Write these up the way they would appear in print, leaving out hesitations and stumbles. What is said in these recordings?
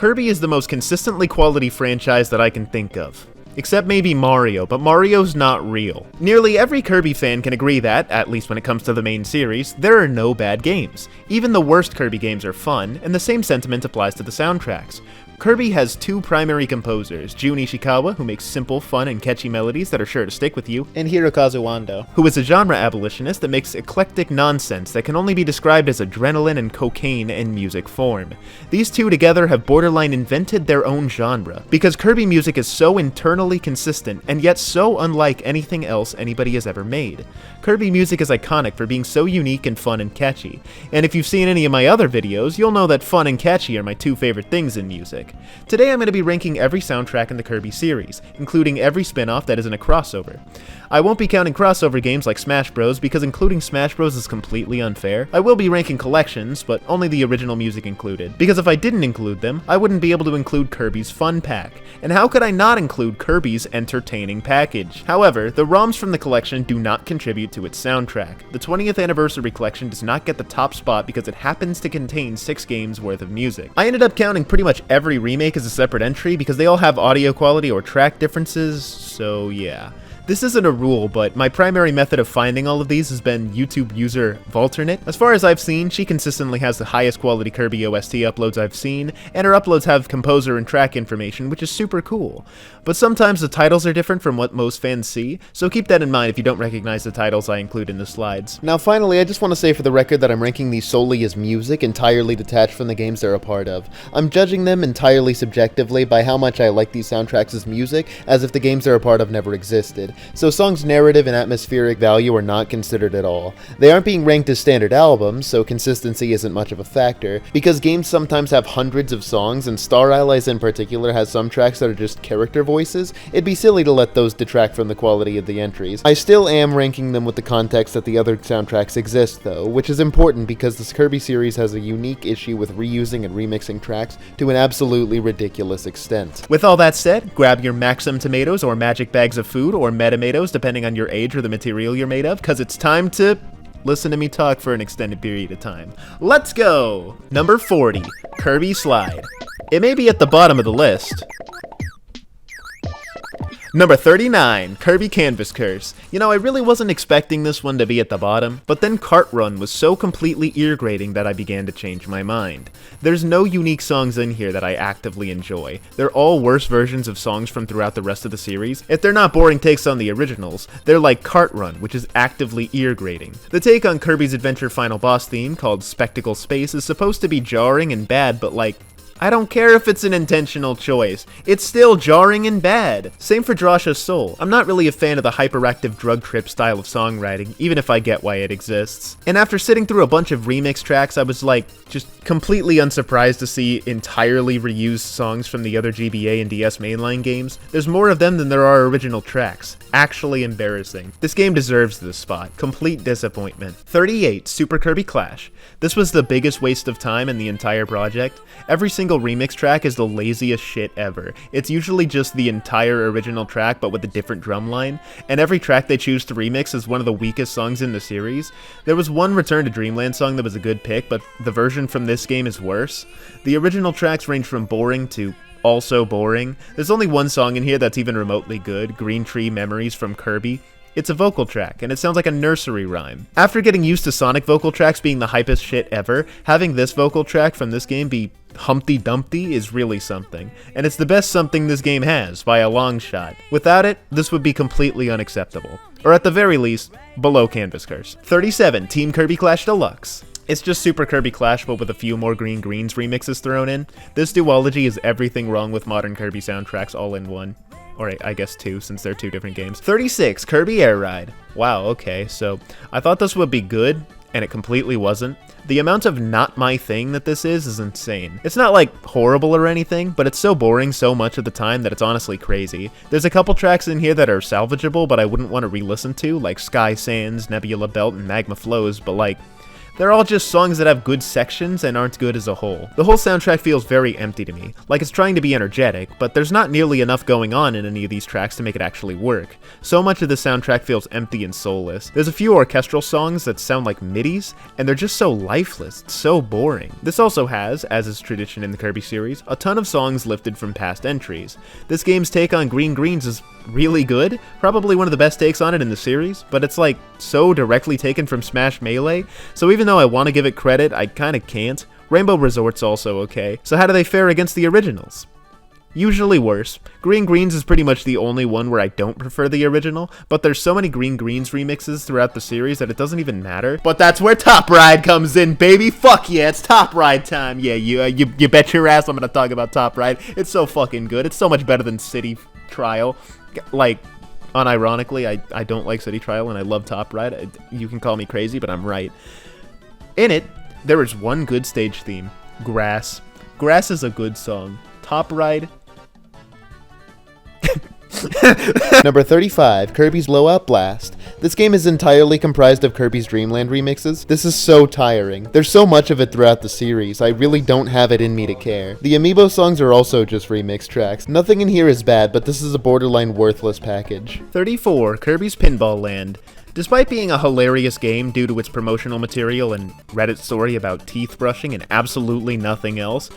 Kirby is the most consistently quality franchise that I can think of. Except maybe Mario, but Mario's not real. Nearly every Kirby fan can agree that, at least when it comes to the main series, there are no bad games. Even the worst Kirby games are fun, and the same sentiment applies to the soundtracks. Kirby has two primary composers, Jun Ishikawa, who makes simple, fun, and catchy melodies that are sure to stick with you, and Hirokazu Ando, who is a genre abolitionist that makes eclectic nonsense that can only be described as adrenaline and cocaine in music form. These two together have borderline invented their own genre, because Kirby music is so internally consistent, and yet so unlike anything else anybody has ever made. Kirby music is iconic for being so unique and fun and catchy, and if you've seen any of my other videos, you'll know that fun and catchy are my two favorite things in music. Today I'm going to be ranking every soundtrack in the Kirby series, including every spin-off that isn't a crossover. I won't be counting crossover games like Smash Bros, because including Smash Bros is completely unfair. I will be ranking collections, but only the original music included, because if I didn't include them, I wouldn't be able to include Kirby's Fun Pack, and how could I not include Kirby's Entertaining Package? However, the ROMs from the collection do not contribute to its soundtrack. The 20th Anniversary Collection does not get the top spot because it happens to contain 6 games worth of music. I ended up counting pretty much every remake as a separate entry because they all have audio quality or track differences, so yeah. This isn't a rule, but my primary method of finding all of these has been YouTube user Valternate. As far as I've seen, she consistently has the highest quality Kirby OST uploads I've seen, and her uploads have composer and track information, which is super cool. But sometimes the titles are different from what most fans see, so keep that in mind if you don't recognize the titles I include in the slides. Now finally, I just want to say for the record that I'm ranking these solely as music, entirely detached from the games they're a part of. I'm judging them entirely subjectively by how much I like these soundtracks as music, as if the games they're a part of never existed. So songs' narrative and atmospheric value are not considered at all. They aren't being ranked as standard albums, so consistency isn't much of a factor. Because games sometimes have hundreds of songs, and Star Allies in particular has some tracks that are just character voices, it'd be silly to let those detract from the quality of the entries. I still am ranking them with the context that the other soundtracks exist though, which is important because this Kirby series has a unique issue with reusing and remixing tracks to an absolutely ridiculous extent. With all that said, grab your Maxim tomatoes or magic bags of food or Metamatoes, depending on your age or the material you're made of, because it's time to listen to me talk for an extended period of time. Let's go! Number 40, Kirby Slide. It may be at the bottom of the list. Number 39, Kirby Canvas Curse. You know, I really wasn't expecting this one to be at the bottom, but then Kart Run was so completely ear-grating that I began to change my mind. There's no unique songs in here that I actively enjoy. They're all worse versions of songs from throughout the rest of the series. If they're not boring takes on the originals, they're like Kart Run, which is actively ear-grating. The take on Kirby's Adventure final boss theme, called Spectacle Space, is supposed to be jarring and bad, but like, I don't care if it's an intentional choice. It's still jarring and bad. Same for Drasha's Soul. I'm not really a fan of the hyperactive drug trip style of songwriting, even if I get why it exists. And after sitting through a bunch of remix tracks, I was like, just completely unsurprised to see entirely reused songs from the other GBA and DS mainline games. There's more of them than there are original tracks. Actually embarrassing. This game deserves this spot. Complete disappointment. 38, Super Kirby Clash. This was the biggest waste of time in the entire project. Every single remix track is the laziest shit ever. It's usually just the entire original track but with a different drum line, and every track they choose to remix is one of the weakest songs in the series. There was one Return to Dreamland song that was a good pick, but the version from this game is worse. The original tracks range from boring to also boring. There's only one song in here that's even remotely good, Green Tree Memories from Kirby. It's a vocal track, and it sounds like a nursery rhyme. After getting used to Sonic vocal tracks being the hypest shit ever, having this vocal track from this game be Humpty Dumpty is really something, and it's the best something this game has, by a long shot. Without it, this would be completely unacceptable. Or at the very least, below Canvas Curse. 37, Team Kirby Clash Deluxe. It's just Super Kirby Clash, but with a few more Green Greens remixes thrown in. This duology is everything wrong with modern Kirby soundtracks all in one. Or I guess 2, since they're 2 different games. 36, Kirby Air Ride. Wow, okay, so I thought this would be good, and it completely wasn't. The amount of not my thing that this is insane. It's not like horrible or anything, but it's so boring so much of the time that it's honestly crazy. There's a couple tracks in here that are salvageable, but I wouldn't want to re-listen to, like Sky Sands, Nebula Belt, and Magma Flows, but like, They're all just songs that have good sections and aren't good as a whole. The whole soundtrack feels very empty to me, like it's trying to be energetic, but there's not nearly enough going on in any of these tracks to make it actually work. So much of the soundtrack feels empty and soulless. There's a few orchestral songs that sound like midis, and they're just so lifeless, so boring. This also has, as is tradition in the Kirby series, a ton of songs lifted from past entries. This game's take on Green Greens is really good, probably one of the best takes on it in the series, but it's like so directly taken from Smash Melee, so even though I want to give it credit, I kinda can't. Rainbow Resort's also okay, so how do they fare against the originals? Usually worse. Green Greens is pretty much the only one where I don't prefer the original, but there's so many Green Greens remixes throughout the series that it doesn't even matter. But that's where Top Ride comes in, baby! Fuck yeah, it's Top Ride time! Yeah, you bet your ass I'm gonna talk about Top Ride. It's so fucking good. It's so much better than City Trial. Like, unironically, I don't like City Trial and I love Top Ride. You can call me crazy, but I'm right. In it, there is one good stage theme. Grass. Grass is a good song. Top Ride. Number 35, Kirby's Blow Up Blast. This game is entirely comprised of Kirby's Dream Land remixes. This is so tiring. There's so much of it throughout the series, I really don't have it in me to care. The Amiibo songs are also just remix tracks. Nothing in here is bad, but this is a borderline worthless package. 34, Kirby's Pinball Land. Despite being a hilarious game due to its promotional material and Reddit story about teeth brushing and absolutely nothing else,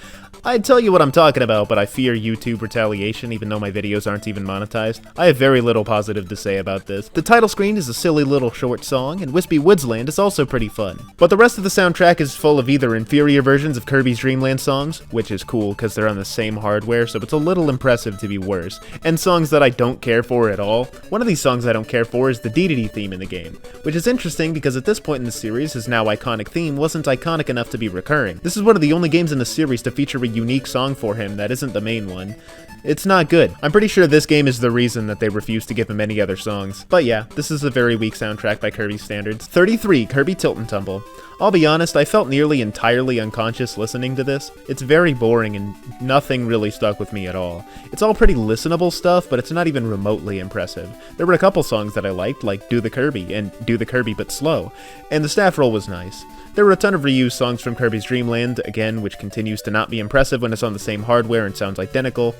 I'd tell you what I'm talking about, but I fear YouTube retaliation even though my videos aren't even monetized. I have very little positive to say about this. The title screen is a silly little short song, and Wispy Woods Land is also pretty fun. But the rest of the soundtrack is full of either inferior versions of Kirby's Dream Land songs, which is cool because they're on the same hardware, so it's a little impressive to be worse, and songs that I don't care for at all. One of these songs I don't care for is the DDD theme in the game, which is interesting because at this point in the series, his now iconic theme wasn't iconic enough to be recurring. This is one of the only games in the series to feature a unique song for him that isn't the main one. It's not good. I'm pretty sure this game is the reason that they refused to give him any other songs. But yeah, this is a very weak soundtrack by Kirby standards. 33, Kirby Tilt and Tumble. I'll be honest, I felt nearly entirely unconscious listening to this. It's very boring and nothing really stuck with me at all. It's all pretty listenable stuff, but it's not even remotely impressive. There were a couple songs that I liked, like Do the Kirby and Do the Kirby But Slow, and the staff roll was nice. There were a ton of reused songs from Kirby's Dream Land, again, which continues to not be impressive when it's on the same hardware and sounds identical.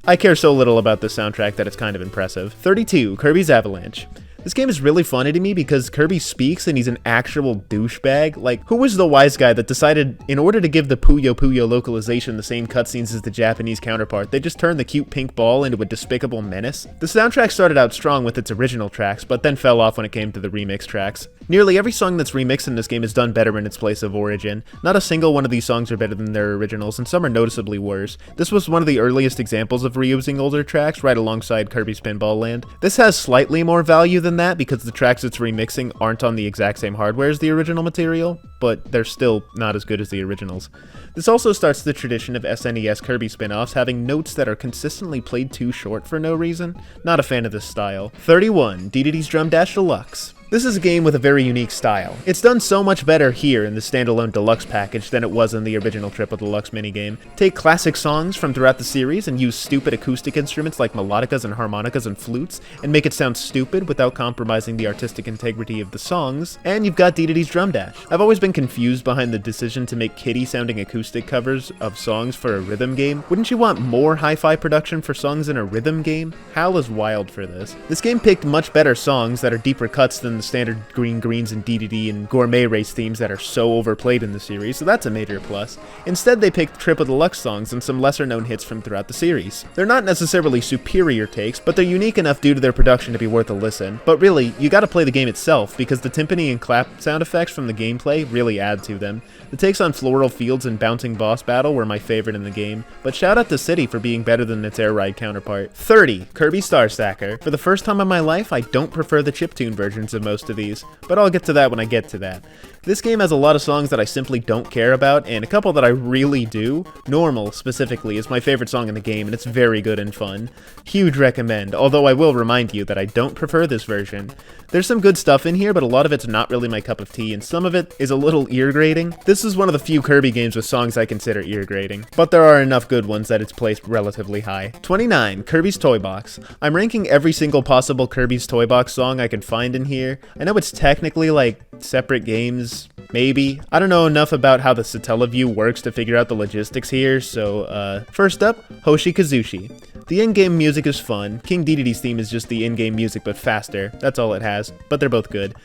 I care so little about this soundtrack that it's kind of impressive. 32, Kirby's Avalanche. This game is really funny to me because Kirby speaks and he's an actual douchebag. Like, who was the wise guy that decided in order to give the Puyo Puyo localization the same cutscenes as the Japanese counterpart, they just turned the cute pink ball into a despicable menace? The soundtrack started out strong with its original tracks, but then fell off when it came to the remix tracks. Nearly every song that's remixed in this game is done better in its place of origin. Not a single one of these songs are better than their originals, and some are noticeably worse. This was one of the earliest examples of reusing older tracks, right alongside Kirby's Pinball Land. This has slightly more value than that because the tracks it's remixing aren't on the exact same hardware as the original material, but they're still not as good as the originals. This also starts the tradition of SNES Kirby spin-offs having notes that are consistently played too short for no reason. Not a fan of this style. 31, DDD's Drum Dash Deluxe. This is a game with a very unique style. It's done so much better here in the standalone deluxe package than it was in the original Triple Deluxe minigame. Take classic songs from throughout the series and use stupid acoustic instruments like melodicas and harmonicas and flutes and make it sound stupid without compromising the artistic integrity of the songs, and you've got DDD's Drum Dash. I've always been confused behind the decision to make kiddie sounding acoustic covers of songs for a rhythm game. Wouldn't you want more hi-fi production for songs in a rhythm game? HAL is wild for this. This game picked much better songs that are deeper cuts than the standard Green Greens and DDD and Gourmet Race themes that are so overplayed in the series, so that's a major plus. Instead, they picked Triple Deluxe songs and some lesser-known hits from throughout the series. They're not necessarily superior takes, but they're unique enough due to their production to be worth a listen. But really, you gotta play the game itself, because the timpani and clap sound effects from the gameplay really add to them. The takes on Floral Fields and Bouncing Boss Battle were my favorite in the game, but shout out to City for being better than its Air Ride counterpart. 30, Kirby Star Stacker. For the first time in my life, I don't prefer the chiptune versions of most of these, but I'll get to that when I get to that. This game has a lot of songs that I simply don't care about, and a couple that I really do. Normal, specifically, is my favorite song in the game, and it's very good and fun. Huge recommend, although I will remind you that I don't prefer this version. There's some good stuff in here, but a lot of it's not really my cup of tea, and some of it is a little ear-grating. This is one of the few Kirby games with songs I consider ear-grating, but there are enough good ones that it's placed relatively high. 29, Kirby's Toy Box. I'm ranking every single possible Kirby's Toy Box song I can find in here. I know it's technically like separate games, Maybe. I don't know enough about how the Satellaview works to figure out the logistics here, so, first up, Hoshi Kazushi. The in-game music is fun. King Dedede's theme is just the in-game music but faster. That's all it has, but they're both good.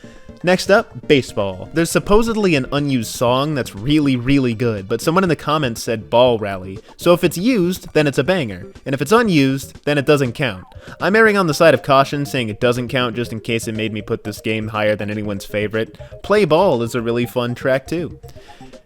Next up, Baseball. There's supposedly an unused song that's really, really good, but someone in the comments said Ball Rally. So if it's used, then it's a banger, and if it's unused, then it doesn't count. I'm erring on the side of caution, saying it doesn't count just in case it made me put this game higher than anyone's favorite. Play Ball is a really fun track too.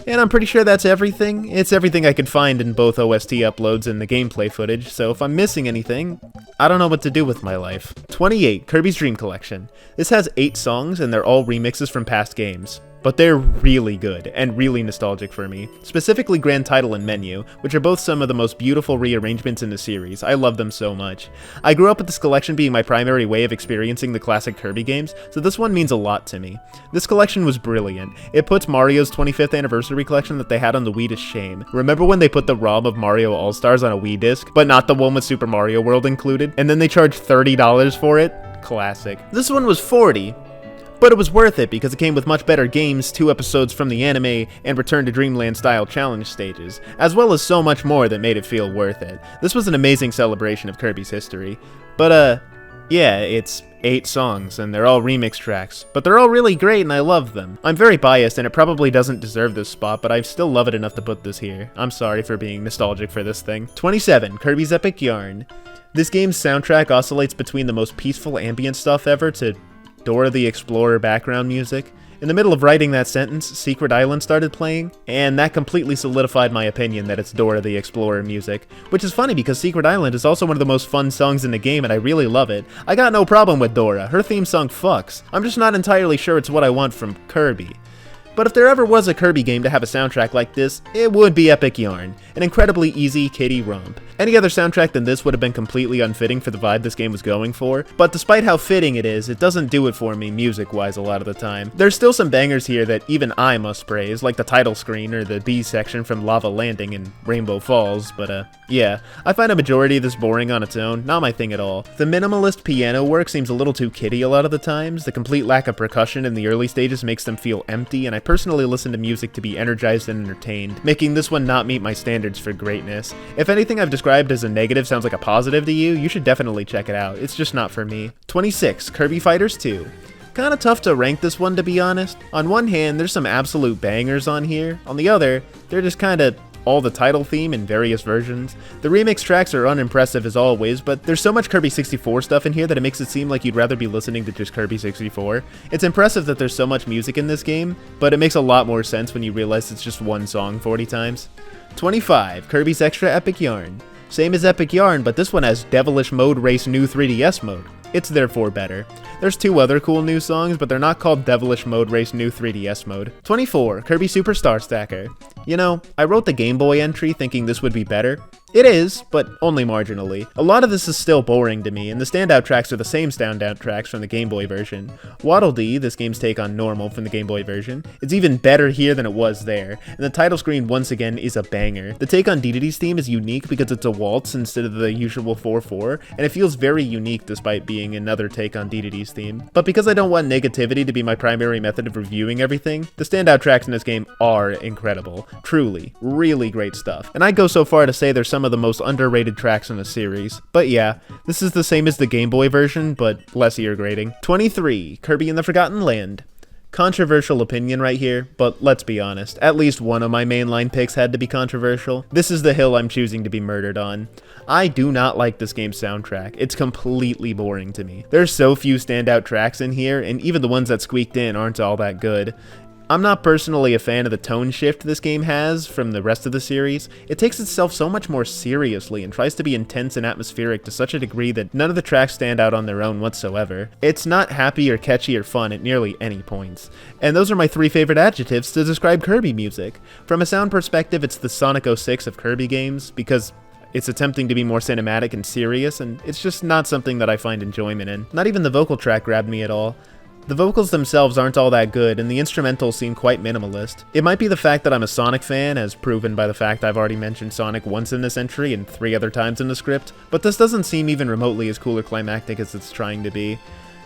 And I'm pretty sure that's everything. It's everything I could find in both OST uploads and the gameplay footage, so if I'm missing anything, I don't know what to do with my life. 28, Kirby's Dream Collection. This has 8 songs and they're all remixes from past games. But they're really good and really nostalgic for me, specifically Grand Title and Menu, which are both some of the most beautiful rearrangements in the series. I love them so much. I grew up with this collection being my primary way of experiencing the classic Kirby games, so this one means a lot to me. This collection was brilliant. It puts Mario's 25th anniversary collection that they had on the Wii to shame. Remember when they put the ROM of Mario All-Stars on a Wii disc, but not the one with Super Mario World included, and then they charged $30 for it? Classic. This one was $40. But it was worth it because it came with much better games, 2 episodes from the anime, and Return to Dreamland style challenge stages, as well as so much more that made it feel worth it. This was an amazing celebration of Kirby's history. But yeah, it's 8 songs, and they're all remix tracks, but they're all really great and I love them. I'm very biased and it probably doesn't deserve this spot, but I still love it enough to put this here. I'm sorry for being nostalgic for this thing. 27, Kirby's Epic Yarn. This game's soundtrack oscillates between the most peaceful ambient stuff ever to Dora the Explorer background music. In the middle of writing that sentence, Secret Island started playing, and that completely solidified my opinion that it's Dora the Explorer music. Which is funny because Secret Island is also one of the most fun songs in the game and I really love it. I got no problem with Dora, her theme song fucks. I'm just not entirely sure it's what I want from Kirby. But if there ever was a Kirby game to have a soundtrack like this, it would be Epic Yarn, an incredibly easy kiddie romp. Any other soundtrack than this would have been completely unfitting for the vibe this game was going for, but despite how fitting it is, it doesn't do it for me music-wise a lot of the time. There's still some bangers here that even I must praise, like the title screen or the B section from Lava Landing and Rainbow Falls, but yeah, I find a majority of this boring on its own, not my thing at all. The minimalist piano work seems a little too kiddie a lot of the times, the complete lack of percussion in the early stages makes them feel empty, and I personally listen to music to be energized and entertained, making this one not meet my standards for greatness. If anything I've described as a negative sounds like a positive to you, you should definitely check it out. It's just not for me. 26, Kirby Fighters 2. Kinda tough to rank this one, to be honest. On one hand, there's some absolute bangers on here. On the other, they're just kinda all the title theme in various versions. The remix tracks are unimpressive as always, but there's so much Kirby 64 stuff in here that it makes it seem like you'd rather be listening to just Kirby 64. It's impressive that there's so much music in this game, but it makes a lot more sense when you realize it's just one song 40 times. 25, Kirby's Extra Epic Yarn. Same as Epic Yarn, but this one has Devilish Mode Race New 3DS mode. It's therefore better. There's 2 other cool new songs, but they're not called Devilish Mode Race New 3DS mode. 24, Kirby Super Star Stacker. You know, I wrote the Game Boy entry thinking this would be better. It is, but only marginally. A lot of this is still boring to me, and the standout tracks are the same standout tracks from the Game Boy version. Waddle Dee, this game's take on Normal from the Game Boy version, it's even better here than it was there, and the title screen once again is a banger. The take on Dedede's theme is unique because it's a waltz instead of the usual 4/4, and it feels very unique despite being another take on Dedede's theme. But because I don't want negativity to be my primary method of reviewing everything, the standout tracks in this game are incredible. Truly, really great stuff. And I'd go so far to say there's some of the most underrated tracks in the series. But yeah, this is the same as the Game Boy version, but less ear grating. 23, Kirby in the Forgotten Land. Controversial opinion right here, but let's be honest, at least one of my mainline picks had to be controversial. This is the hill I'm choosing to be murdered on. I do not like this game's soundtrack. It's completely boring to me. There's so few standout tracks in here, and even the ones that squeaked in aren't all that good. I'm not personally a fan of the tone shift this game has from the rest of the series. It takes itself so much more seriously and tries to be intense and atmospheric to such a degree that none of the tracks stand out on their own whatsoever. It's not happy or catchy or fun at nearly any points. And those are my 3 favorite adjectives to describe Kirby music. From a sound perspective, it's the Sonic 06 of Kirby games, because it's attempting to be more cinematic and serious, and it's just not something that I find enjoyment in. Not even the vocal track grabbed me at all. The vocals themselves aren't all that good, and the instrumentals seem quite minimalist. It might be the fact that I'm a Sonic fan, as proven by the fact I've already mentioned Sonic once in this entry and 3 other times in the script, but this doesn't seem even remotely as cool or climactic as it's trying to be.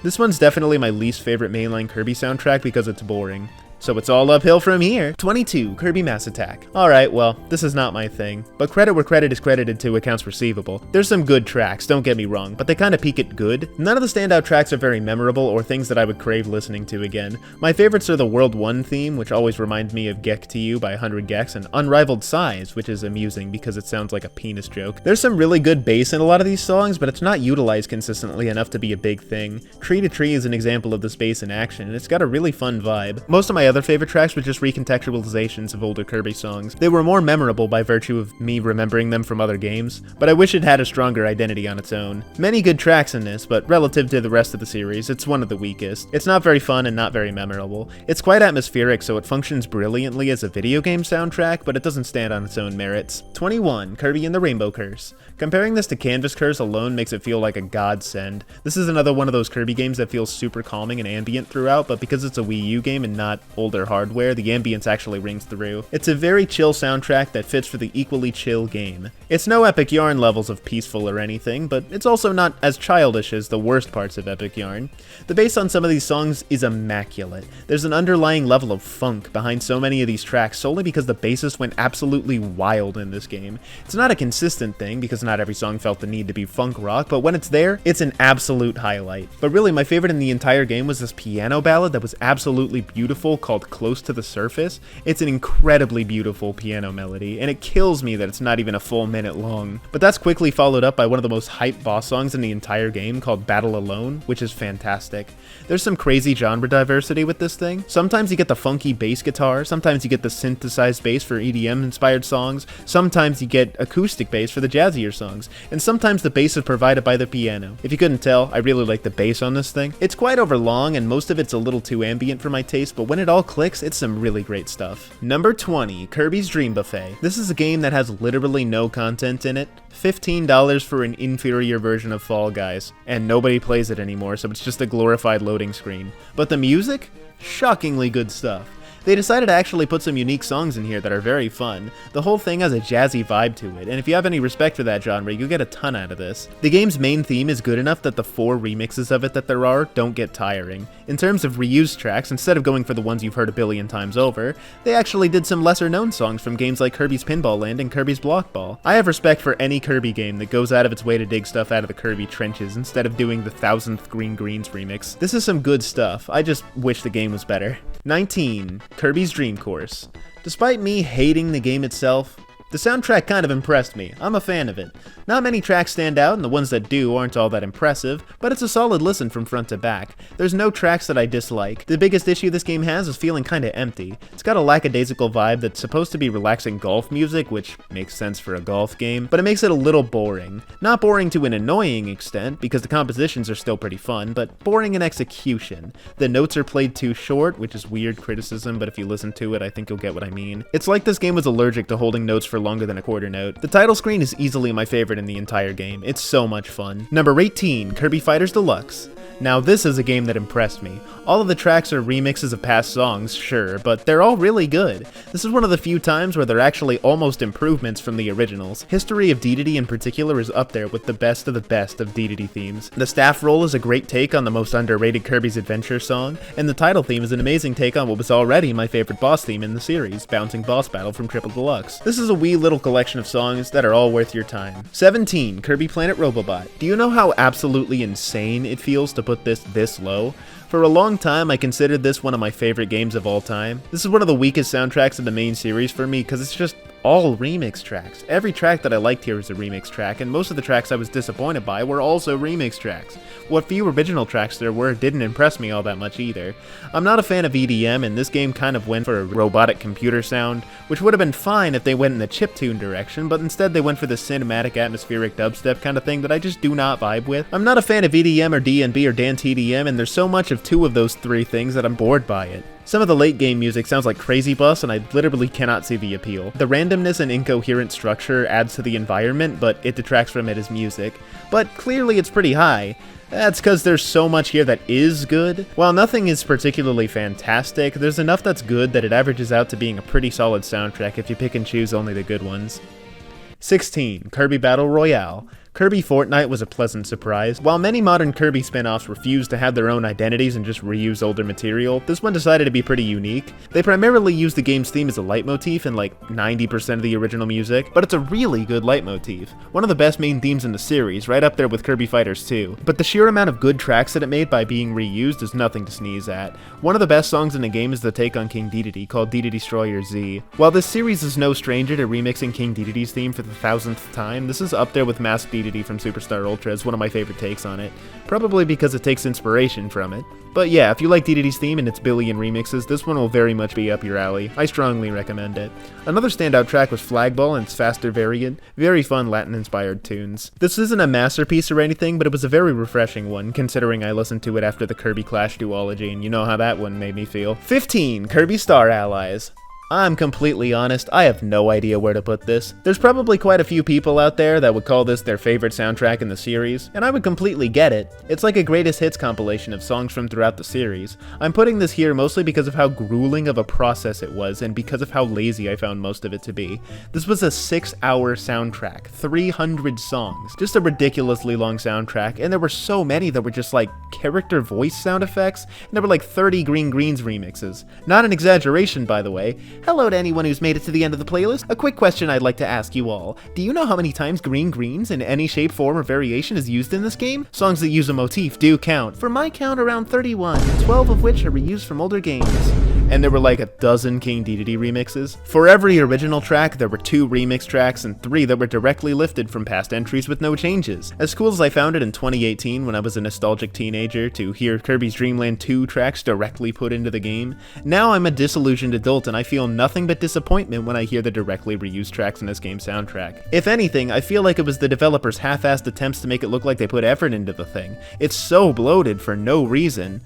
This one's definitely my least favorite mainline Kirby soundtrack because it's boring. so it's all uphill from here. 22, Kirby Mass Attack. Alright, well, this is not my thing, but credit where credit is credited to accounts receivable. There's some good tracks, don't get me wrong, but they kinda peak at good. None of the standout tracks are very memorable or things that I would crave listening to again. My favorites are the World 1 theme, which always reminds me of Gek to You by 100 Gex, and Unrivaled Size, which is amusing because it sounds like a penis joke. There's some really good bass in a lot of these songs, but it's not utilized consistently enough to be a big thing. Tree to Tree is an example of this bass in action, and it's got a really fun vibe. Most of my other favorite tracks were just recontextualizations of older Kirby songs. They were more memorable by virtue of me remembering them from other games, but I wish it had a stronger identity on its own. Many good tracks in this, but relative to the rest of the series, it's one of the weakest. It's not very fun and not very memorable. It's quite atmospheric, so it functions brilliantly as a video game soundtrack, but it doesn't stand on its own merits. 21, Kirby and the Rainbow Curse. Comparing this to Canvas Curse alone makes it feel like a godsend. This is another one of those Kirby games that feels super calming and ambient throughout, but because it's a Wii U game and not older hardware, the ambience actually rings through. It's a very chill soundtrack that fits for the equally chill game. It's no Epic Yarn levels of peaceful or anything, but it's also not as childish as the worst parts of Epic Yarn. The bass on some of these songs is immaculate. There's an underlying level of funk behind so many of these tracks solely because the bassist went absolutely wild in this game. It's not a consistent thing because not every song felt the need to be funk rock, but when it's there, it's an absolute highlight. But really, my favorite in the entire game was this piano ballad that was absolutely beautiful called Close to the Surface. It's an incredibly beautiful piano melody, and it kills me that it's not even a full minute long. But that's quickly followed up by one of the most hyped boss songs in the entire game called Battle Alone, which is fantastic. There's some crazy genre diversity with this thing. Sometimes you get the funky bass guitar, sometimes you get the synthesized bass for EDM inspired songs, sometimes you get acoustic bass for the jazzier songs, and sometimes the bass is provided by the piano. If you couldn't tell, I really like the bass on this thing. It's quite overlong and most of it's a little too ambient for my taste, but when it all clicks, it's some really great stuff. Number 20, Kirby's Dream Buffet. This is a game that has literally no content in it. $15 for an inferior version of Fall Guys, and nobody plays it anymore, so it's just a glorified loading screen. But the music? Shockingly good stuff. They decided to actually put some unique songs in here that are very fun. The whole thing has a jazzy vibe to it, and if you have any respect for that genre, you'll get a ton out of this. The game's main theme is good enough that the 4 remixes of it that there are don't get tiring. In terms of reused tracks, instead of going for the ones you've heard a billion times over, they actually did some lesser known songs from games like Kirby's Pinball Land and Kirby's Block Ball. I have respect for any Kirby game that goes out of its way to dig stuff out of the Kirby trenches instead of doing the 1000th Green Greens remix. This is some good stuff, I just wish the game was better. 19. Kirby's Dream Course. Despite me hating the game itself, the soundtrack kind of impressed me. I'm a fan of it. Not many tracks stand out, and the ones that do aren't all that impressive, but it's a solid listen from front to back. There's no tracks that I dislike. The biggest issue this game has is feeling kinda empty. It's got a lackadaisical vibe that's supposed to be relaxing golf music, which makes sense for a golf game, but it makes it a little boring. Not boring to an annoying extent, because the compositions are still pretty fun, but boring in execution. The notes are played too short, which is weird criticism, but if you listen to it, I think you'll get what I mean. It's like this game was allergic to holding notes for longer than a quarter note. The title screen is easily my favorite in the entire game. It's so much fun. Number 18, Kirby Fighters Deluxe. Now this is a game that impressed me. All of the tracks are remixes of past songs, sure, but they're all really good. This is one of the few times where they're actually almost improvements from the originals. History of Dedede in particular is up there with the best of Dedede themes. The staff roll is a great take on the most underrated Kirby's Adventure song, and the title theme is an amazing take on what was already my favorite boss theme in the series, Bouncing Boss Battle from Triple Deluxe. This is a wee little collection of songs that are all worth your time. 17, Kirby Planet Robobot. Do you know how absolutely insane it feels to put this low? For a long time, I considered this one of my favorite games of all time. This is one of the weakest soundtracks in the main series for me because it's just all remix tracks. Every track that I liked here is a remix track, and most of the tracks I was disappointed by were also remix tracks. What few original tracks there were didn't impress me all that much either. I'm not a fan of EDM, and this game kind of went for a robotic computer sound, which would have been fine if they went in the chiptune direction, but instead they went for the cinematic atmospheric dubstep kind of thing that I just do not vibe with. I'm not a fan of EDM or D&B or Dan TDM, and there's so much of two of those three things that I'm bored by it. Some of the late game music sounds like Crazy Bus, and I literally cannot see the appeal. The randomness and incoherent structure adds to the environment, but it detracts from it as music. But clearly it's pretty high. That's because there's so much here that is good. While nothing is particularly fantastic, there's enough that's good that it averages out to being a pretty solid soundtrack if you pick and choose only the good ones. 16. Kirby Battle Royale. Kirby Fortnite was a pleasant surprise. While many modern Kirby spin-offs refuse to have their own identities and just reuse older material, this one decided to be pretty unique. They primarily use the game's theme as a leitmotif in like 90% of the original music, but it's a really good leitmotif. One of the best main themes in the series, right up there with Kirby Fighters 2. But the sheer amount of good tracks that it made by being reused is nothing to sneeze at. One of the best songs in the game is the take on King Dedede, called Dedede Destroyer Z. While this series is no stranger to remixing King Dedede's theme for the 1000th time, this is up there with Masked Dedede from Superstar Ultra as one of my favorite takes on it, probably because it takes inspiration from it. But yeah, if you like Dedede's theme and its billion remixes, this one will very much be up your alley. I strongly recommend it. Another standout track was Flagball and its faster variant, very fun Latin-inspired tunes. This isn't a masterpiece or anything, but it was a very refreshing one, considering I listened to it after the Kirby Clash duology, and you know how that one made me feel. 15. Kirby Star Allies. I'm completely honest, I have no idea where to put this. There's probably quite a few people out there that would call this their favorite soundtrack in the series, and I would completely get it. It's like a greatest hits compilation of songs from throughout the series. I'm putting this here mostly because of how grueling of a process it was, and because of how lazy I found most of it to be. This was a 6-hour soundtrack, 300 songs, just a ridiculously long soundtrack, and there were so many that were just like character voice sound effects, and there were like 30 Green Greens remixes. Not an exaggeration, by the way. Hello to anyone who's made it to the end of the playlist. A quick question I'd like to ask you all. Do you know how many times Green Greens in any shape, form, or variation is used in this game? Songs that use a motif do count. For my count, around 31, 12 of which are reused from older games. And there were like a dozen King Dedede remixes. For every original track, there were 2 remix tracks and 3 that were directly lifted from past entries with no changes. As cool as I found it in 2018 when I was a nostalgic teenager to hear Kirby's Dream Land 2 tracks directly put into the game, now I'm a disillusioned adult and I feel nothing but disappointment when I hear the directly reused tracks in this game's soundtrack. If anything, I feel like it was the developers' half-assed attempts to make it look like they put effort into the thing. It's so bloated for no reason.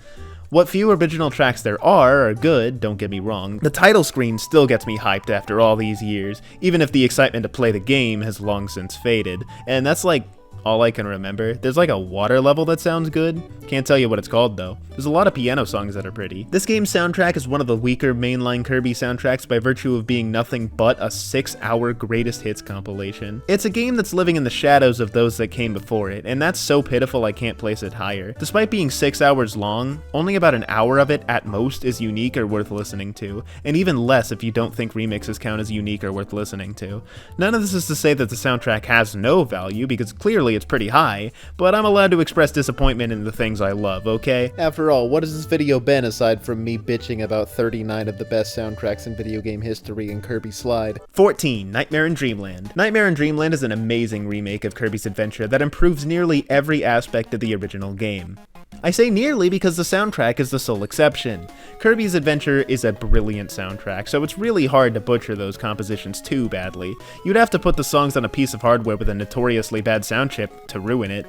What few original tracks there are good, don't get me wrong. The title screen still gets me hyped after all these years, even if the excitement to play the game has long since faded, and that's like all I can remember. There's like a water level that sounds good. Can't tell you what it's called though. There's a lot of piano songs that are pretty. This game's soundtrack is one of the weaker mainline Kirby soundtracks by virtue of being nothing but a 6-hour greatest hits compilation. It's a game that's living in the shadows of those that came before it, and that's so pitiful I can't place it higher. Despite being 6 hours long, only about an hour of it at most is unique or worth listening to, and even less if you don't think remixes count as unique or worth listening to. None of this is to say that the soundtrack has no value, because clearly it's pretty high, but I'm allowed to express disappointment in the things I love, okay? After all, what has this video been aside from me bitching about 39 of the best soundtracks in video game history and Kirby Slide? 14. Nightmare in Dreamland. Nightmare in Dreamland is an amazing remake of Kirby's Adventure that improves nearly every aspect of the original game. I say nearly because the soundtrack is the sole exception. Kirby's Adventure is a brilliant soundtrack, so it's really hard to butcher those compositions too badly. You'd have to put the songs on a piece of hardware with a notoriously bad sound chip to ruin it.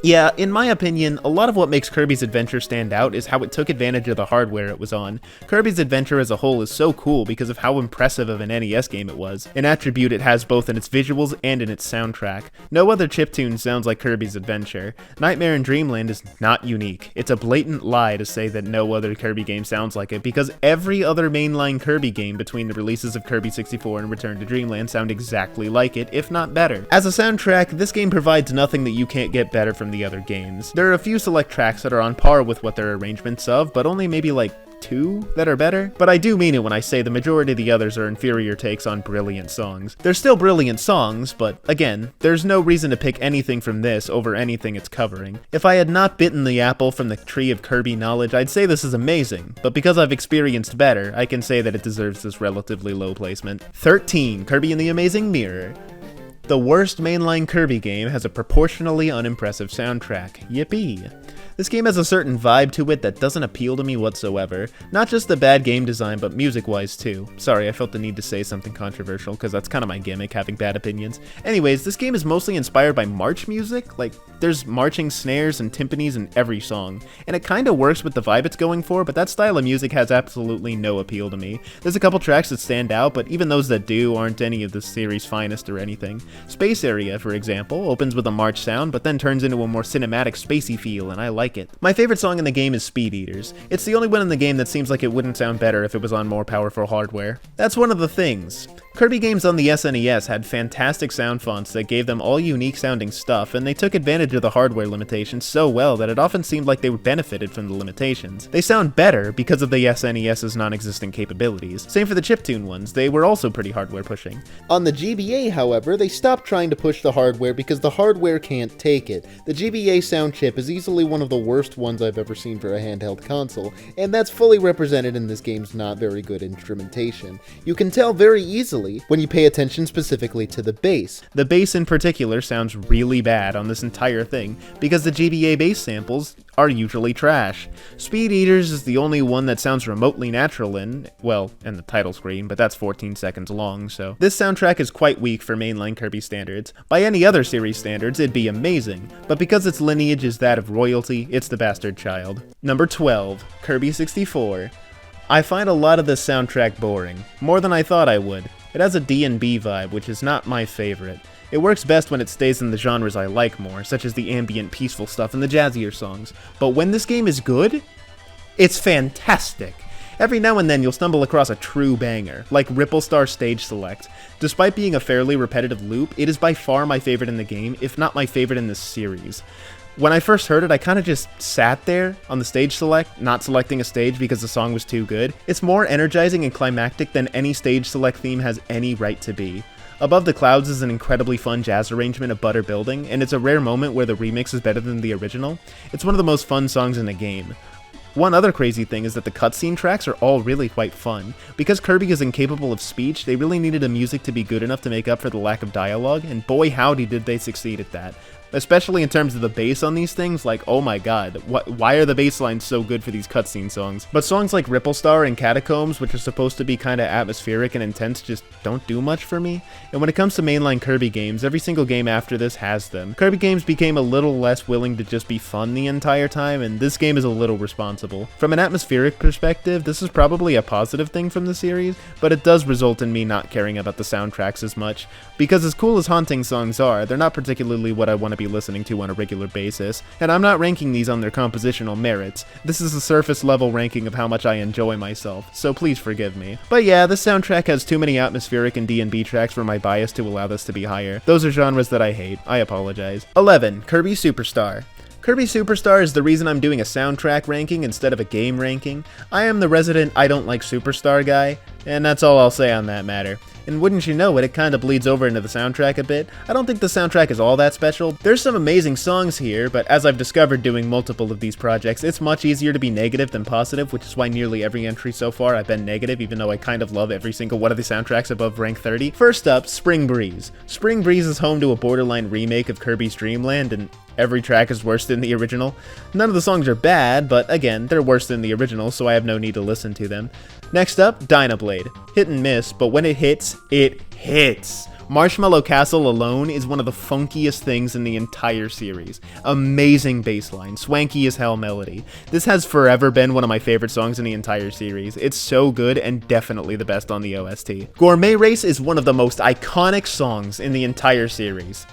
Yeah, in my opinion, a lot of what makes Kirby's Adventure stand out is how it took advantage of the hardware it was on. Kirby's Adventure as a whole is so cool because of how impressive of an NES game it was, an attribute it has both in its visuals and in its soundtrack. No other chiptune sounds like Kirby's Adventure. Nightmare in Dreamland is not unique. It's a blatant lie to say that no other Kirby game sounds like it, because every other mainline Kirby game between the releases of Kirby 64 and Return to Dreamland sound exactly like it, if not better. As a soundtrack, this game provides nothing that you can't get better from the other games. There are a few select tracks that are on par with what they're arrangements of, but only maybe like 2 that are better. But I do mean it when I say the majority of the others are inferior takes on brilliant songs. They're still brilliant songs, but again, there's no reason to pick anything from this over anything it's covering. If I had not bitten the apple from the tree of Kirby knowledge, I'd say this is amazing, but because I've experienced better, I can say that it deserves this relatively low placement. 13. Kirby and the Amazing Mirror. The worst mainline Kirby game has a proportionally unimpressive soundtrack. Yippee! This game has a certain vibe to it that doesn't appeal to me whatsoever. Not just the bad game design, but music-wise too. Sorry, I felt the need to say something controversial, because that's kind of my gimmick, having bad opinions. Anyways, this game is mostly inspired by march music. Like, there's marching snares and timpanis in every song, and it kinda works with the vibe it's going for, but that style of music has absolutely no appeal to me. There's a couple tracks that stand out, but even those that do aren't any of the series' finest or anything. Space Area, for example, opens with a march sound, but then turns into a more cinematic, spacey feel, and I like it. My favorite song in the game is Speed Eaters. It's the only one in the game that seems like it wouldn't sound better if it was on more powerful hardware. That's one of the things. Kirby games on the SNES had fantastic sound fonts that gave them all unique sounding stuff, and they took advantage of the hardware limitations so well that it often seemed like they benefited from the limitations. They sound better because of the SNES's non-existent capabilities. Same for the chiptune ones, they were also pretty hardware pushing. On the GBA, however, they stopped trying to push the hardware because the hardware can't take it. The GBA sound chip is easily one of the worst ones I've ever seen for a handheld console, and that's fully represented in this game's not very good instrumentation. You can tell very easily when you pay attention specifically to the bass. The bass in particular sounds really bad on this entire thing, because the GBA bass samples are usually trash. Speed Eaters is the only one that sounds remotely natural in the title screen, but that's 14 seconds long, so. This soundtrack is quite weak for mainline Kirby standards. By any other series standards, it'd be amazing, but because its lineage is that of royalty, it's the bastard child. Number 12, Kirby 64. I find a lot of this soundtrack boring, more than I thought I would. It has a D&B vibe, which is not my favorite. It works best when it stays in the genres I like more, such as the ambient, peaceful stuff and the jazzier songs. But when this game is good, it's fantastic. Every now and then you'll stumble across a true banger, like Ripple Star Stage Select. Despite being a fairly repetitive loop, it is by far my favorite in the game, if not my favorite in this series. When I first heard it, I kind of just sat there on the stage select, not selecting a stage because the song was too good. It's more energizing and climactic than any stage select theme has any right to be. Above the Clouds is an incredibly fun jazz arrangement of Butter Building, and it's a rare moment where the remix is better than the original. It's one of the most fun songs in the game. One other crazy thing is that the cutscene tracks are all really quite fun. Because Kirby is incapable of speech, they really needed the music to be good enough to make up for the lack of dialogue, and boy howdy did they succeed at that. Especially in terms of the bass on these things, like, oh my god, why are the bass lines so good for these cutscene songs? But songs like Ripple Star and Catacombs, which are supposed to be kinda atmospheric and intense, just don't do much for me. And when it comes to mainline Kirby games, every single game after this has them. Kirby games became a little less willing to just be fun the entire time, and this game is a little responsible. From an atmospheric perspective, this is probably a positive thing from the series, but it does result in me not caring about the soundtracks as much. Because as cool as haunting songs are, they're not particularly what I want to be listening to on a regular basis, and I'm not ranking these on their compositional merits. This is a surface level ranking of how much I enjoy myself, so please forgive me. But yeah, this soundtrack has too many atmospheric and D&B tracks for my bias to allow this to be higher. Those are genres that I hate. I apologize. 11. Kirby Superstar. Kirby Superstar is the reason I'm doing a soundtrack ranking instead of a game ranking. I am the resident I don't like Superstar guy, and that's all I'll say on that matter. And wouldn't you know it, it kinda bleeds over into the soundtrack a bit. I don't think the soundtrack is all that special. There's some amazing songs here, but as I've discovered doing multiple of these projects, it's much easier to be negative than positive, which is why nearly every entry so far I've been negative, even though I kind of love every single one of the soundtracks above rank 30. First up, Spring Breeze. Spring Breeze is home to a borderline remake of Kirby's Dream Land, and every track is worse than the original. None of the songs are bad, but again, they're worse than the original, so I have no need to listen to them. Next up, Dynablade. Hit and miss, but when it hits, it hits. Marshmallow Castle alone is one of the funkiest things in the entire series. Amazing bassline, swanky as hell melody. This has forever been one of my favorite songs in the entire series. It's so good and definitely the best on the OST. Gourmet Race is one of the most iconic songs in the entire series.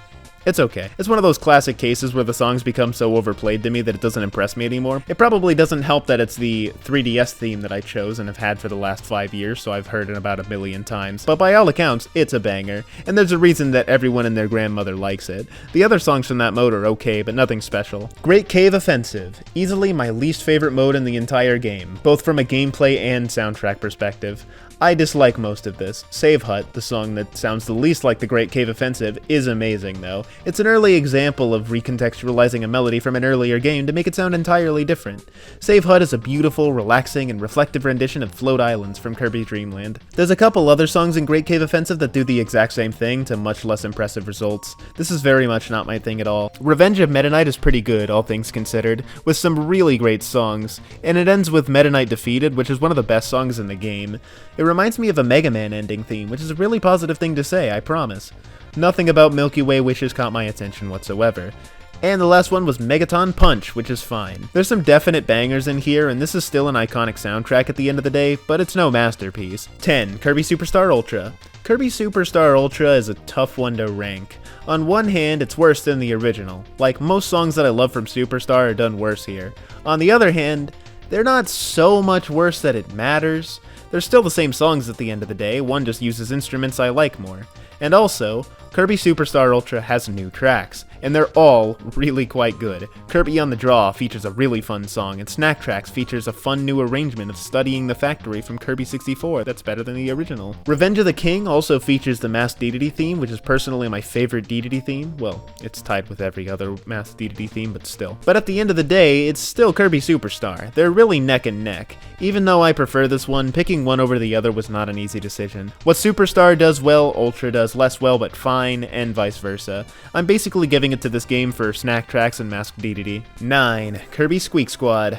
It's okay. It's one of those classic cases where the songs become so overplayed to me that it doesn't impress me anymore. It probably doesn't help that it's the 3DS theme that I chose and have had for the last 5 years, so I've heard it about 1,000,000 times. But by all accounts, it's a banger, and there's a reason that everyone and their grandmother likes it. The other songs from that mode are okay, but nothing special. Great Cave Offensive. Easily my least favorite mode in the entire game, both from a gameplay and soundtrack perspective. I dislike most of this. Save Hut, the song that sounds the least like the Great Cave Offensive, is amazing though. It's an early example of recontextualizing a melody from an earlier game to make it sound entirely different. Save Hut is a beautiful, relaxing, and reflective rendition of Float Islands from Kirby's Dream Land. There's a couple other songs in Great Cave Offensive that do the exact same thing to much less impressive results. This is very much not my thing at all. Revenge of Meta Knight is pretty good, all things considered, with some really great songs, and it ends with Meta Knight defeated, which is one of the best songs in the game. It reminds me of a Mega Man ending theme, which is a really positive thing to say, I promise. Nothing about Milky Way Wishes caught my attention whatsoever. And the last one was Megaton Punch, which is fine. There's some definite bangers in here, and this is still an iconic soundtrack at the end of the day, but it's no masterpiece. 10. Kirby Superstar Ultra. Kirby Superstar Ultra is a tough one to rank. On one hand, it's worse than the original. Like, most songs that I love from Superstar are done worse here. On the other hand, they're not so much worse that it matters. They're still the same songs at the end of the day, one just uses instruments I like more. And also, Kirby Superstar Ultra has new tracks, and they're all really quite good. Kirby on the Draw features a really fun song, and Snack Tracks features a fun new arrangement of Studying the Factory from Kirby 64 that's better than the original. Revenge of the King also features the Masked Dedede theme, which is personally my favorite Dedede theme. Well, it's tied with every other Masked Dedede theme, but still. But at the end of the day, it's still Kirby Superstar. They're really neck and neck. Even though I prefer this one, picking one over the other was not an easy decision. What Superstar does well, Ultra does less well but fine, and vice versa. I'm basically giving it to this game for Snack Tracks and Masked Dedede. 9. Kirby Squeak Squad.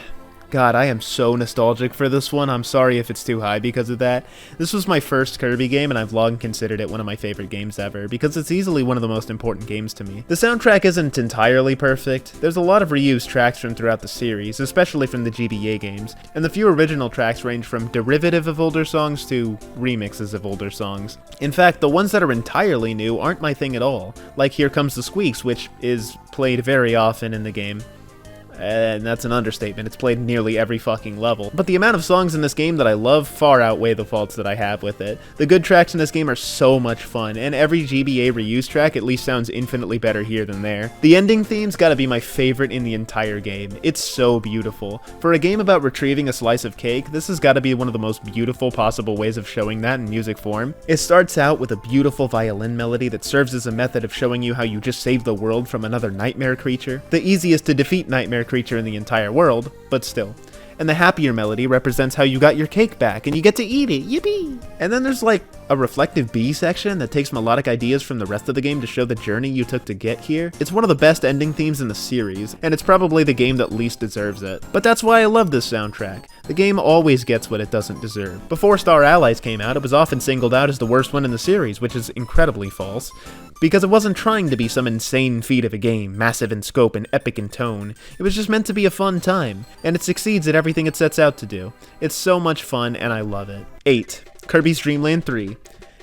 God, I am so nostalgic for this one. I'm sorry if it's too high because of that. This was my first Kirby game, and I've long considered it one of my favorite games ever, because it's easily one of the most important games to me. The soundtrack isn't entirely perfect. There's a lot of reused tracks from throughout the series, especially from the GBA games, and the few original tracks range from derivative of older songs to remixes of older songs. In fact, the ones that are entirely new aren't my thing at all, like Here Comes the Squeaks, which is played very often in the game. And that's an understatement, it's played nearly every fucking level. But the amount of songs in this game that I love far outweigh the faults that I have with it. The good tracks in this game are so much fun, and every GBA reuse track at least sounds infinitely better here than there. The ending theme's gotta be my favorite in the entire game. It's so beautiful. For a game about retrieving a slice of cake, this has gotta be one of the most beautiful possible ways of showing that in music form. It starts out with a beautiful violin melody that serves as a method of showing you how you just saved the world from another nightmare creature. The easiest to defeat nightmare creature in the entire world, but still. And the happier melody represents how you got your cake back and you get to eat it, yippee! And then there's like a reflective B section that takes melodic ideas from the rest of the game to show the journey you took to get here. It's one of the best ending themes in the series, and it's probably the game that least deserves it. But that's why I love this soundtrack. The game always gets what it doesn't deserve. Before Star Allies came out, it was often singled out as the worst one in the series, which is incredibly false, because it wasn't trying to be some insane feat of a game, massive in scope and epic in tone. It was just meant to be a fun time, and it succeeds at everything it sets out to do. It's so much fun, and I love it. 8. Kirby's Dream Land 3.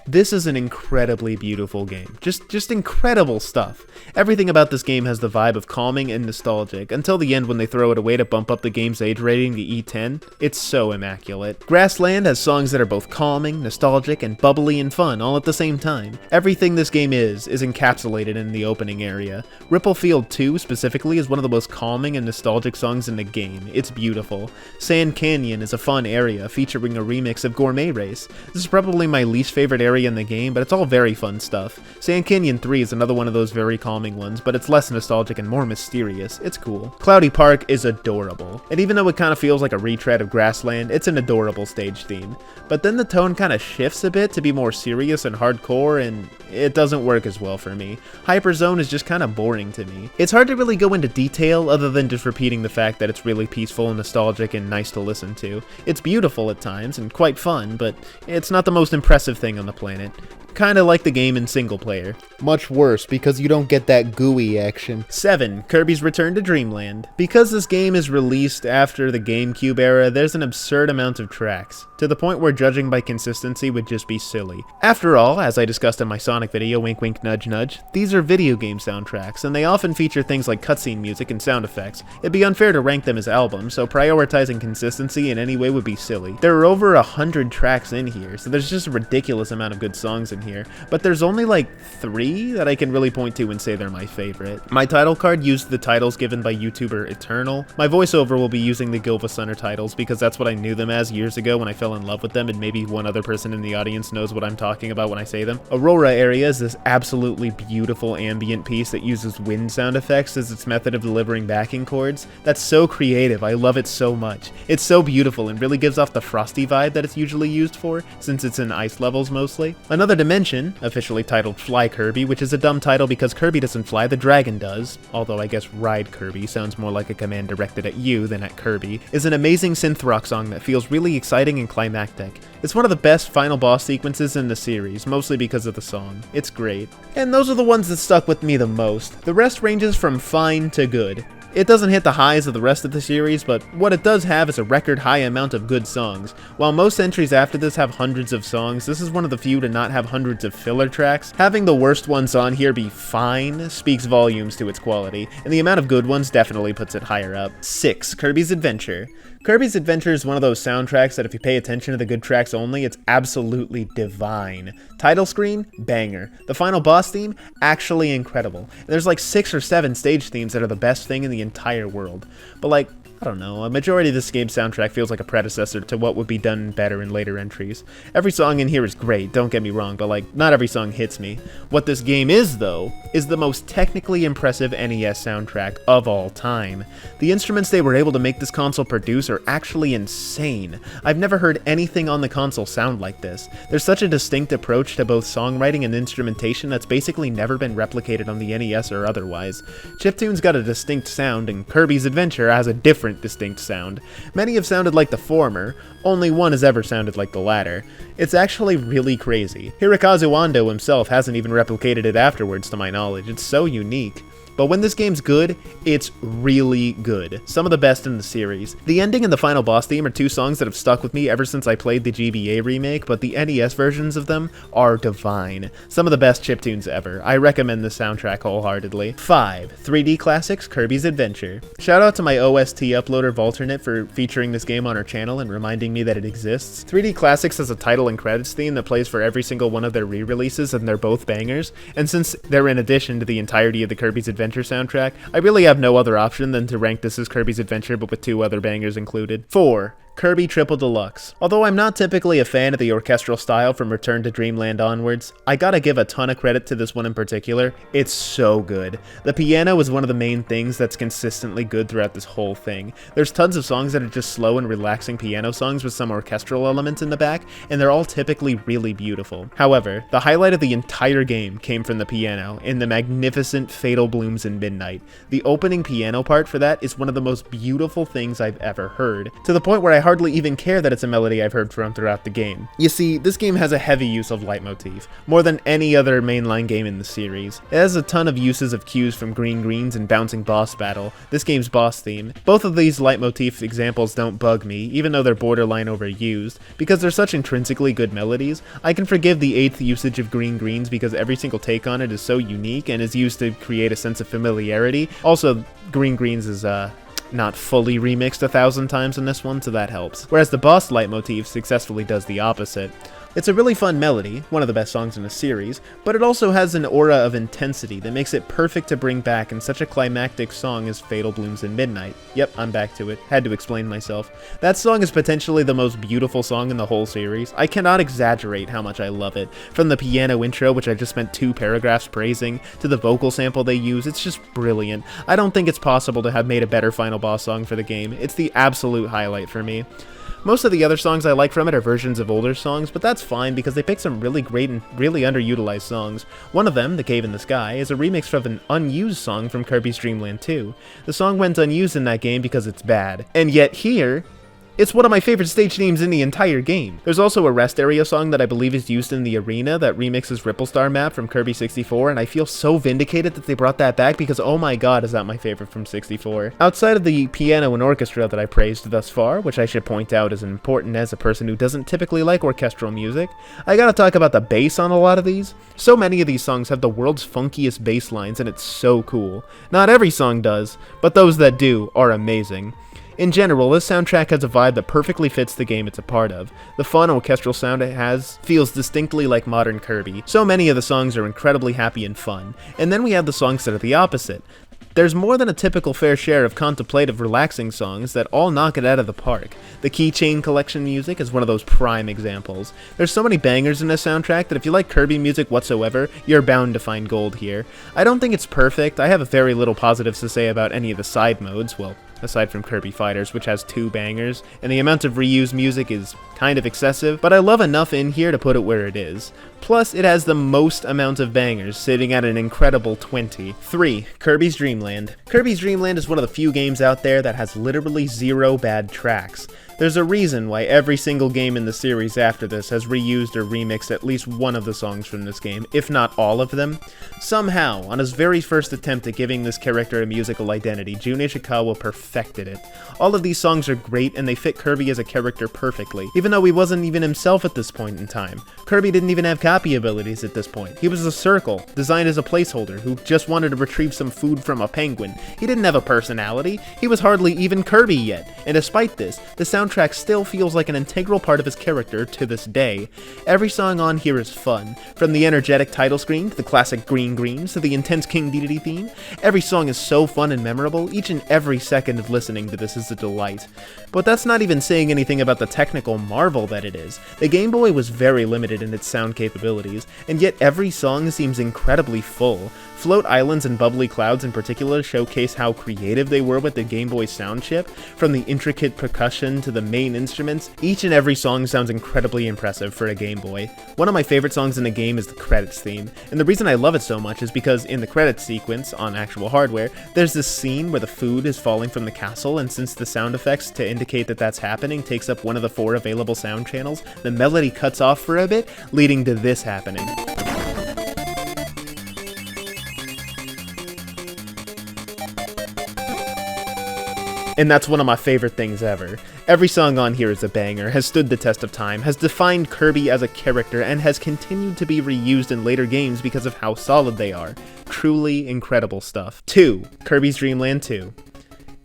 This is an incredibly beautiful game. Just incredible stuff. Everything about this game has the vibe of calming and nostalgic, until the end when they throw it away to bump up the game's age rating to E10. It's so immaculate. Grassland has songs that are both calming, nostalgic, and bubbly and fun all at the same time. Everything this game is encapsulated in the opening area. Ripplefield 2 specifically is one of the most calming and nostalgic songs in the game. It's beautiful. Sand Canyon is a fun area featuring a remix of Gourmet Race. This is probably my least favorite area in the game, but it's all very fun stuff. Sand Canyon 3 is another one of those very calming ones, but it's less nostalgic and more mysterious. It's cool. Cloudy Park is adorable, and even though it kind of feels like a retread of Grassland, it's an adorable stage theme. But then the tone kind of shifts a bit to be more serious and hardcore, and it doesn't work as well for me. Hyperzone is just kind of boring to me. It's hard to really go into detail other than just repeating the fact that it's really peaceful and nostalgic and nice to listen to. It's beautiful at times and quite fun, but it's not the most impressive thing on the planet. Kinda like the game in single player. Much worse, because you don't get that gooey action. 7. Kirby's Return to Dreamland. Because this game is released after the GameCube era, there's an absurd amount of tracks, to the point where judging by consistency would just be silly. After all, as I discussed in my Sonic video, wink wink nudge nudge, these are video game soundtracks, and they often feature things like cutscene music and sound effects. It'd be unfair to rank them as albums, so prioritizing consistency in any way would be silly. There are over 100 tracks in here, so there's just a ridiculous amount of good songs in here, but there's only like 3 that I can really point to and say they're my favorite. My title card used the titles given by YouTuber Eternal. My voiceover will be using the Gilva-Sunner titles because that's what I knew them as years ago when I fell in love with them, and maybe one other person in the audience knows what I'm talking about when I say them. Aurora Area is this absolutely beautiful ambient piece that uses wind sound effects as its method of delivering backing chords. That's so creative, I love it so much. It's so beautiful and really gives off the frosty vibe that it's usually used for, since it's in ice levels mostly. Another Dimension, officially titled Fly Kirby, which is a dumb title because Kirby doesn't fly, the dragon does, although I guess Ride Kirby sounds more like a command directed at you than at Kirby, is an amazing synth rock song that feels really exciting and climactic. It's one of the best final boss sequences in the series, mostly because of the song. It's great. And those are the ones that stuck with me the most. The rest ranges from fine to good. It doesn't hit the highs of the rest of the series, but what it does have is a record high amount of good songs. While most entries after this have hundreds of songs, this is one of the few to not have hundreds of filler tracks. Having the worst ones on here be fine speaks volumes to its quality, and the amount of good ones definitely puts it higher up. 6. Kirby's Adventure. Kirby's Adventure is one of those soundtracks that if you pay attention to the good tracks only, it's absolutely divine. Title screen, banger. The final boss theme, actually incredible. And there's like 6 or 7 stage themes that are the best thing in the entire world. But like, I don't know, a majority of this game's soundtrack feels like a predecessor to what would be done better in later entries. Every song in here is great, don't get me wrong, but like, not every song hits me. What this game is, though, is the most technically impressive NES soundtrack of all time. The instruments they were able to make this console produce are actually insane. I've never heard anything on the console sound like this. There's such a distinct approach to both songwriting and instrumentation that's basically never been replicated on the NES or otherwise. Chiptune's got a distinct sound, and Kirby's Adventure has a different distinct sound. Many have sounded like the former, only one has ever sounded like the latter. It's actually really crazy. Hirokazu Ando himself hasn't even replicated it afterwards to my knowledge. It's so unique. But when this game's good, it's really good. Some of the best in the series. The ending and the final boss theme are 2 songs that have stuck with me ever since I played the GBA remake, but the NES versions of them are divine. Some of the best chiptunes ever. I recommend the soundtrack wholeheartedly. 5. 3D Classics Kirby's Adventure. Shout out to my OST uploader Volternit for featuring this game on our channel and reminding me that it exists. 3D Classics has a title and credits theme that plays for every single one of their re-releases, and they're both bangers. And since they're in addition to the entirety of the Kirby's Adventure soundtrack, I really have no other option than to rank this as Kirby's Adventure, but with 2 other bangers included. 4. Kirby Triple Deluxe. Although I'm not typically a fan of the orchestral style from Return to Dreamland onwards, I gotta give a ton of credit to this one in particular. It's so good. The piano is one of the main things that's consistently good throughout this whole thing. There's tons of songs that are just slow and relaxing piano songs with some orchestral elements in the back, and they're all typically really beautiful. However, the highlight of the entire game came from the piano in the magnificent Fatal Blooms in Midnight. The opening piano part for that is one of the most beautiful things I've ever heard, to the point where I hardly even care that it's a melody I've heard from throughout the game. You see, this game has a heavy use of leitmotif, more than any other mainline game in the series. It has a ton of uses of cues from Green Greens and Bouncing Boss Battle, this game's boss theme. Both of these leitmotif examples don't bug me, even though they're borderline overused, because they're such intrinsically good melodies. I can forgive the 8th usage of Green Greens because every single take on it is so unique and is used to create a sense of familiarity. Also, Green Greens is, not fully remixed 1,000 times in this one, so that helps. Whereas the boss leitmotif successfully does the opposite. It's a really fun melody, one of the best songs in the series, but it also has an aura of intensity that makes it perfect to bring back in such a climactic song as Fatal Blooms in Midnight. Yep, I'm back to it. Had to explain myself. That song is potentially the most beautiful song in the whole series. I cannot exaggerate how much I love it. From the piano intro, which I just spent 2 paragraphs praising, to the vocal sample they use, it's just brilliant. I don't think it's possible to have made a better final boss song for the game. It's the absolute highlight for me. Most of the other songs I like from it are versions of older songs, but that's fine because they pick some really great and really underutilized songs. One of them, The Cave in the Sky, is a remix of an unused song from Kirby's Dream Land 2. The song went unused in that game because it's bad. And yet here, it's one of my favorite stage themes in the entire game. There's also a rest area song that I believe is used in the arena that remixes Ripple Star map from Kirby 64, and I feel so vindicated that they brought that back because oh my god is that my favorite from 64. Outside of the piano and orchestra that I praised thus far, which I should point out is important as a person who doesn't typically like orchestral music, I gotta talk about the bass on a lot of these. So many of these songs have the world's funkiest bass lines and it's so cool. Not every song does, but those that do are amazing. In general, this soundtrack has a vibe that perfectly fits the game it's a part of. The fun orchestral sound it has feels distinctly like modern Kirby. So many of the songs are incredibly happy and fun. And then we have the songs that are the opposite. There's more than a typical fair share of contemplative, relaxing songs that all knock it out of the park. The Keychain Collection music is one of those prime examples. There's so many bangers in this soundtrack that if you like Kirby music whatsoever, you're bound to find gold here. I don't think it's perfect. I have very little positives to say about any of the side modes, well, aside from Kirby Fighters, which has 2 bangers, and the amount of reused music is kind of excessive, but I love enough in here to put it where it is. Plus, it has the most amount of bangers, sitting at an incredible 20. 3. Kirby's Dream Land. Kirby's Dream Land is one of the few games out there that has literally 0 bad tracks. There's a reason why every single game in the series after this has reused or remixed at least one of the songs from this game, if not all of them. Somehow, on his very first attempt at giving this character a musical identity, Jun Ishikawa perfected it. All of these songs are great and they fit Kirby as a character perfectly, even though he wasn't even himself at this point in time. Kirby didn't even have copy abilities at this point. He was a circle, designed as a placeholder, who just wanted to retrieve some food from a penguin. He didn't have a personality, he was hardly even Kirby yet, and despite this, the soundtrack still feels like an integral part of his character to this day. Every song on here is fun, from the energetic title screen to the classic Green Greens to the intense King Dedede theme. Every song is so fun and memorable, each and every second of listening to this is a delight. But that's not even saying anything about the technical marvel that it is. The Game Boy was very limited in its sound capabilities, and yet every song seems incredibly full. Float Islands and Bubbly Clouds in particular showcase how creative they were with the Game Boy sound chip. From the intricate percussion to the main instruments, each and every song sounds incredibly impressive for a Game Boy. One of my favorite songs in the game is the credits theme, and the reason I love it so much is because in the credits sequence on actual hardware, there's this scene where the food is falling from the castle, and since the sound effects to indicate that that's happening takes up one of the 4 available sound channels, the melody cuts off for a bit, leading to this happening. And that's one of my favorite things ever. Every song on here is a banger, has stood the test of time, has defined Kirby as a character, and has continued to be reused in later games because of how solid they are. Truly incredible stuff. 2. Kirby's Dream Land 2.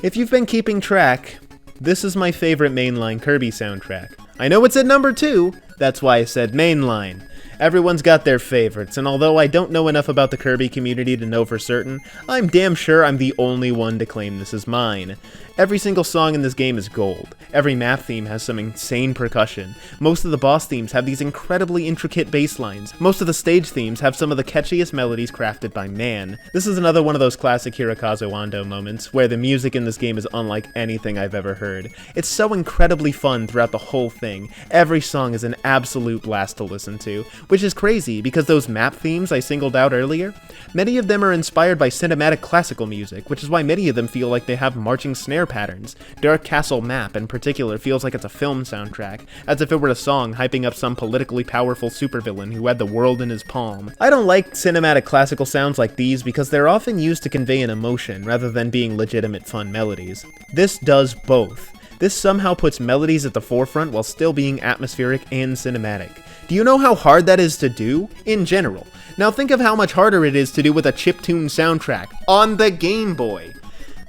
If you've been keeping track, this is my favorite mainline Kirby soundtrack. I know it's at number 2, that's why I said mainline. Everyone's got their favorites, and although I don't know enough about the Kirby community to know for certain, I'm damn sure I'm the only one to claim this is mine. Every single song in this game is gold. Every map theme has some insane percussion. Most of the boss themes have these incredibly intricate bass lines. Most of the stage themes have some of the catchiest melodies crafted by man. This is another one of those classic Hirokazu Ando moments, where the music in this game is unlike anything I've ever heard. It's so incredibly fun throughout the whole thing. Every song is an absolute blast to listen to, which is crazy because those map themes I singled out earlier, many of them are inspired by cinematic classical music, which is why many of them feel like they have marching snare patterns. Dark Castle Map in particular feels like it's a film soundtrack, as if it were a song hyping up some politically powerful supervillain who had the world in his palm. I don't like cinematic classical sounds like these because they're often used to convey an emotion rather than being legitimate fun melodies. This does both. This somehow puts melodies at the forefront while still being atmospheric and cinematic. Do you know how hard that is to do? In general. Now think of how much harder it is to do with a chiptune soundtrack on the Game Boy.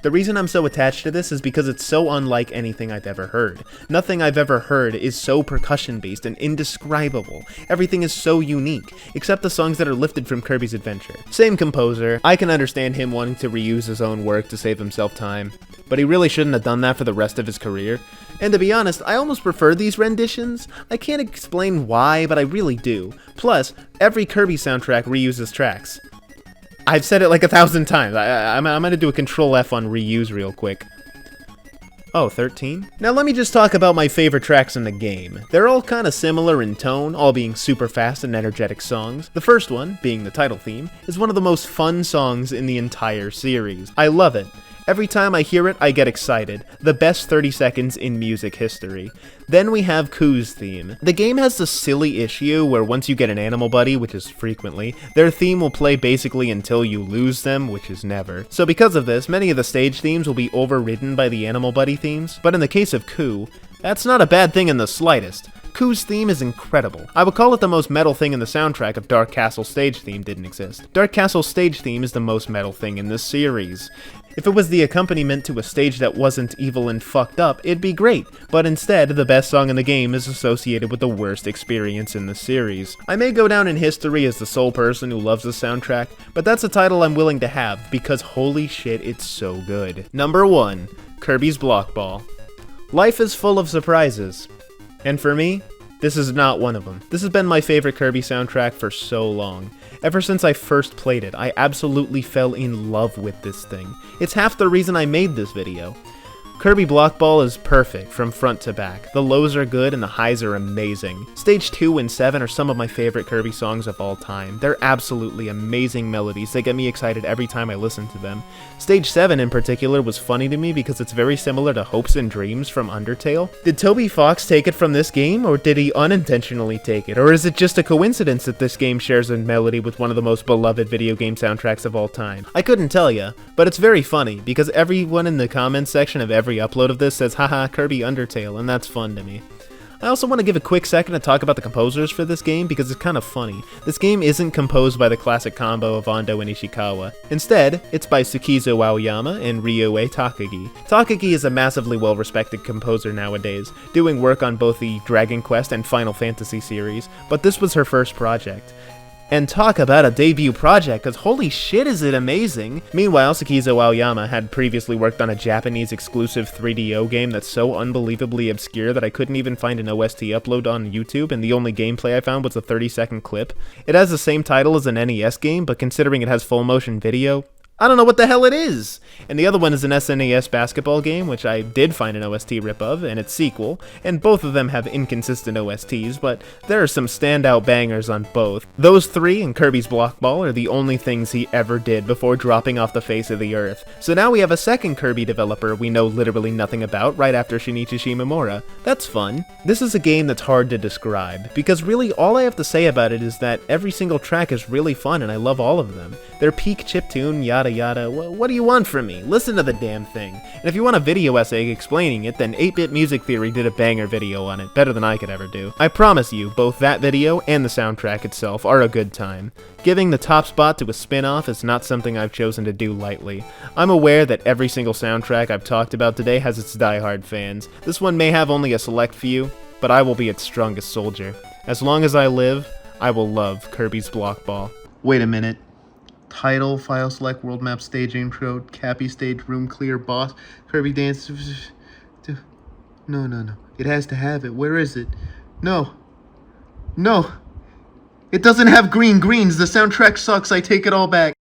The reason I'm so attached to this is because it's so unlike anything I've ever heard. Nothing I've ever heard is so percussion-based and indescribable. Everything is so unique, except the songs that are lifted from Kirby's Adventure. Same composer, I can understand him wanting to reuse his own work to save himself time, but he really shouldn't have done that for the rest of his career. And to be honest, I almost prefer these renditions. I can't explain why, but I really do. Plus, every Kirby soundtrack reuses tracks. I've said it like 1,000 times. I'm gonna do a Control F on reuse real quick. Oh, 13? Now let me just talk about my favorite tracks in the game. They're all kinda similar in tone, all being super fast and energetic songs. The first one, being the title theme, is one of the most fun songs in the entire series. I love it. Every time I hear it, I get excited. The best 30 seconds in music history. Then we have Ku's theme. The game has this silly issue where once you get an animal buddy, which is frequently, their theme will play basically until you lose them, which is never. So because of this, many of the stage themes will be overridden by the animal buddy themes, but in the case of Ku, that's not a bad thing in the slightest. Ku's theme is incredible. I would call it the most metal thing in the soundtrack if Dark Castle's stage theme didn't exist. Dark Castle's stage theme is the most metal thing in this series. If it was the accompaniment to a stage that wasn't evil and fucked up, it'd be great, but instead, the best song in the game is associated with the worst experience in the series. I may go down in history as the sole person who loves the soundtrack, but that's a title I'm willing to have, because holy shit, it's so good. Number 1. Kirby's Block Ball. Life is full of surprises. And for me, this is not one of them. This has been my favorite Kirby soundtrack for so long. Ever since I first played it, I absolutely fell in love with this thing. It's half the reason I made this video. Kirby Block Ball is perfect from front to back. The lows are good and the highs are amazing. Stage 2 and 7 are some of my favorite Kirby songs of all time. They're absolutely amazing melodies that get me excited every time I listen to them. Stage 7 in particular was funny to me because it's very similar to Hopes and Dreams from Undertale. Did Toby Fox take it from this game, or did he unintentionally take it? Or is it just a coincidence that this game shares a melody with one of the most beloved video game soundtracks of all time? I couldn't tell ya, but it's very funny because everyone in the comments section of every upload of this says, haha, Kirby Undertale, and that's fun to me. I also want to give a quick second to talk about the composers for this game because it's kind of funny. This game isn't composed by the classic combo of Ando and Ishikawa. Instead, it's by Tsukizo Aoyama and Ryohei Takagi. Takagi is a massively well-respected composer nowadays, doing work on both the Dragon Quest and Final Fantasy series, but this was her first project. And talk about a debut project, cause holy shit is it amazing! Meanwhile, Tsukizo Aoyama had previously worked on a Japanese exclusive 3DO game that's so unbelievably obscure that I couldn't even find an OST upload on YouTube, and the only gameplay I found was a 30-second clip. It has the same title as an NES game, but considering it has full motion video, I don't know what the hell it is! And the other one is an SNES basketball game, which I did find an OST rip of, and its sequel, and both of them have inconsistent OSTs, but there are some standout bangers on both. Those three and Kirby's Block Ball are the only things he ever did before dropping off the face of the earth. So now we have a second Kirby developer we know literally nothing about right after Shinichi Shimomura. That's fun. This is a game that's hard to describe, because really all I have to say about it is that every single track is really fun and I love all of them. They're peak chiptune, yada yada, what do you want from me? Listen to the damn thing. And if you want a video essay explaining it, then 8-Bit Music Theory did a banger video on it, better than I could ever do. I promise you, both that video and the soundtrack itself are a good time. Giving the top spot to a spin-off is not something I've chosen to do lightly. I'm aware that every single soundtrack I've talked about today has its diehard fans. This one may have only a select few, but I will be its strongest soldier. As long as I live, I will love Kirby's Block Ball. Wait a minute. Title, file select, world map, stage intro, Cappy stage, room clear, boss, Kirby dance. No. It has to have it. Where is it? No. It doesn't have greens. The soundtrack sucks. I take it all back.